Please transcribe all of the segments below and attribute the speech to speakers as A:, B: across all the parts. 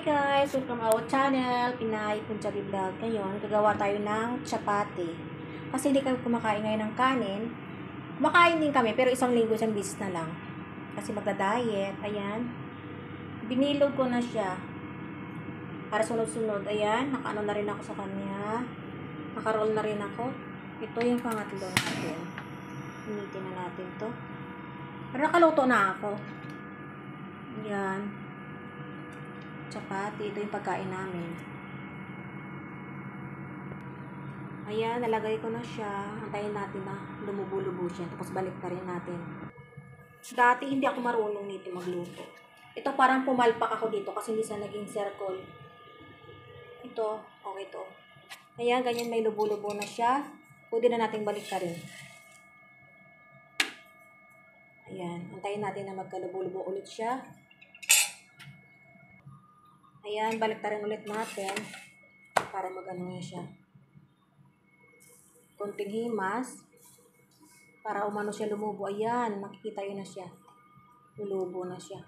A: guys! Welcome to our channel, Pinay Punjabi Vlog. Ngayon, gagawa tayo ng chapati. Kasi hindi kami kumakain ngayon ng kanin. Kumakain din kami, pero isang linggo, isang beses na lang. Kasi magda-diet. Ayan. Binilog ko na siya. Para sunod-sunod. Ayan, nakaano na rin ako sa kanya. Nakaroll na rin ako. Ito yung pangatlo natin. Initin na natin to. Pero nakaluto na ako. Ayan. Chapati. Ito yung pagkain namin. Ayan, nalagay ko na siya. Antayin natin na lumubo-lubo siya. Tapos balik pa rin natin. Dati hindi ako marunong nito magluto. Ito parang pumalpak ako dito kasi hindi siya naging circle. Ito, okay to. Ayan, ganyan may lubo-lubo na siya. Pwede na natin balik pa rin. Ayan, antayin natin na magkalubo-lubo ulit siya. Ayan, balik ta rin ulit natin para mag-ano na siya. Konting himas para umano siya lumubo. Ayan, makikita yun na siya. Lulubo na siya.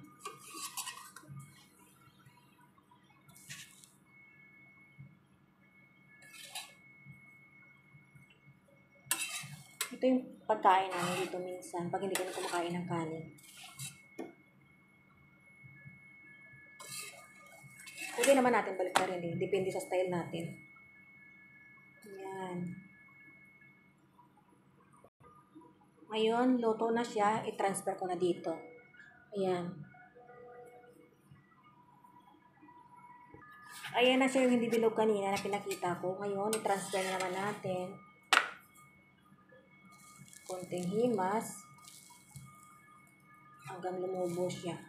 A: Ito yung pagkain namin dito minsan pag hindi kami kumakain ng kanin. Pwede naman natin balik na rin eh. Depende sa style natin. Ayan. Ngayon, luto na siya. I-transfer ko na dito. Ayan. Ayan na siya yung hindi bilog kanina na pinakita ko. Ngayon, i-transfer na naman natin. Konting himas. Hanggang lumubo siya.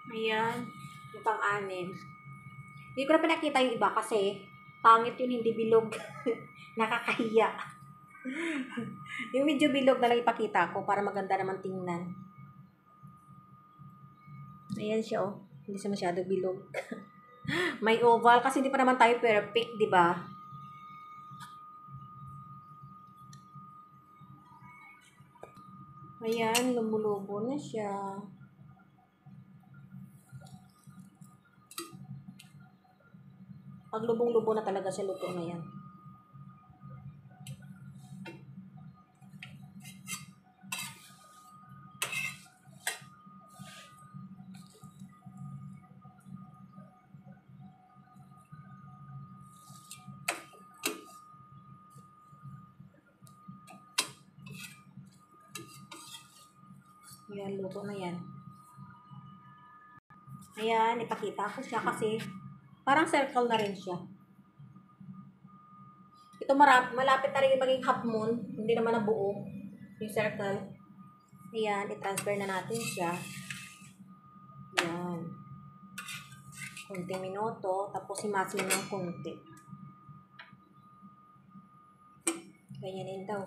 A: Ayan. Yung pang-anim. Hindi ko na pinakita yung iba kasi pangit yun, hindi bilog. Nakakahiya. Yung medyo bilog na lang ipakita ko para maganda naman tingnan. Ayan siya oh. Hindi siya masyado bilog. May oval kasi hindi pa naman tayo perfect, di ba? Ayan, lumulubo na siya. Pag lubong-lubo na talaga siya, luto na yan. Ayan, luto na yan. Ayan, ipakita ko siya kasi parang circle na rin siya. Ito malapit na rin maging half moon. Hindi naman na buo yung circle. Ayan, i-transfer na natin siya. Ayan. Kunting minuto. Tapos himasin ng kunti. Ganyanin daw.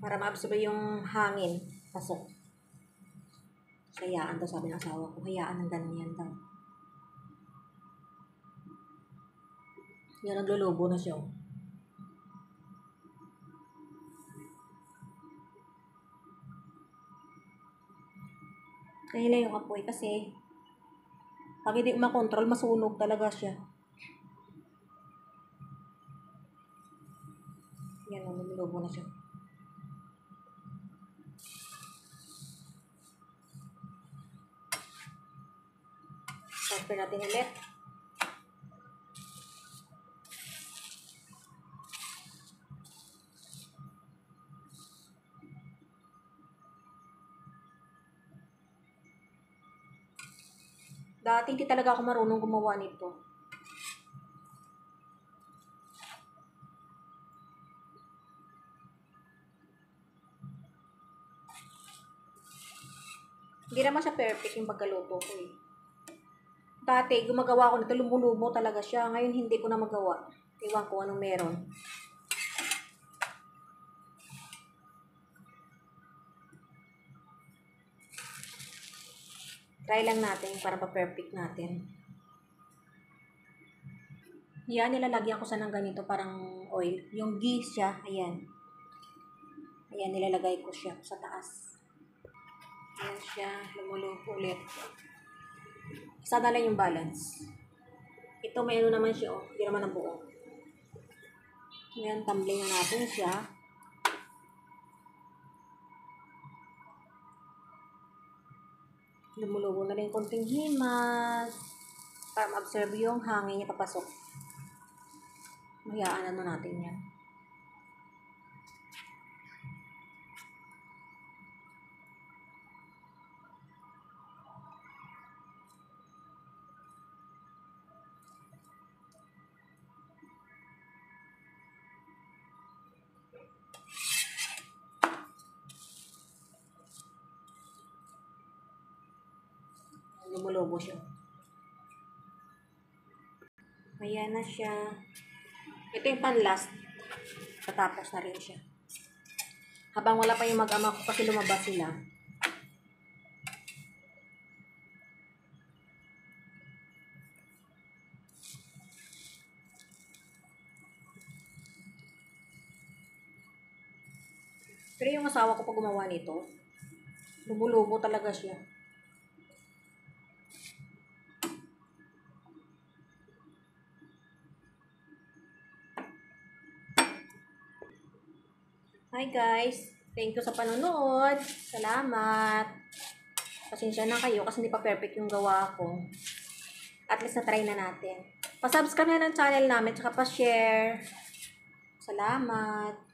A: Para ma-absorb yung hangin. Pasok. Hayaan daw, sabi ng asawa ko. Hayaan ng ganun yan daw. Yan, naglulubo na siya. Kaya na yung apoy kasi pag hindi makontrol, masunog talaga siya. Yan, naglulubo na siya. Transfer natin ulit. Dati hindi talaga ako marunong gumawa nito. Hindi naman siya perfect yung pagkaluto ko eh. Dati, gumagawa ko nito, lumulubo talaga siya. Ngayon, hindi ko na magawa. Iwan ko anong meron. Try lang natin para pa-perfect natin. Yan, nilalagyan ko siya ng ganito, parang oil. Yung ghee siya, ayan. Ayan, nilalagay ko siya sa taas. Ayan siya, lumulupo ulit. Isa na lang yung balance. Ito, may ano naman siya, oh. Hindi naman ang buo. Ayan, tumbling na natin siya. Lumulubo na rin konting himas para ma-absorb yung hangin niya papasok. Hayaan ano natin yan. Lumulubo siya. Ayan na siya. Ito yung pan-last. Tatapos na rin siya. Habang wala pa yung mag-ama ko kasi lumabas sila. Pero yung asawa ko pag gumawa nito, lumulubo talaga siya. Hi guys! Thank you sa panonood. Salamat! Pasensya na kayo kasi hindi pa perfect yung gawa ko. At least na-try na natin. Pa-subscribe na ng channel namin tsaka pa-share. Salamat!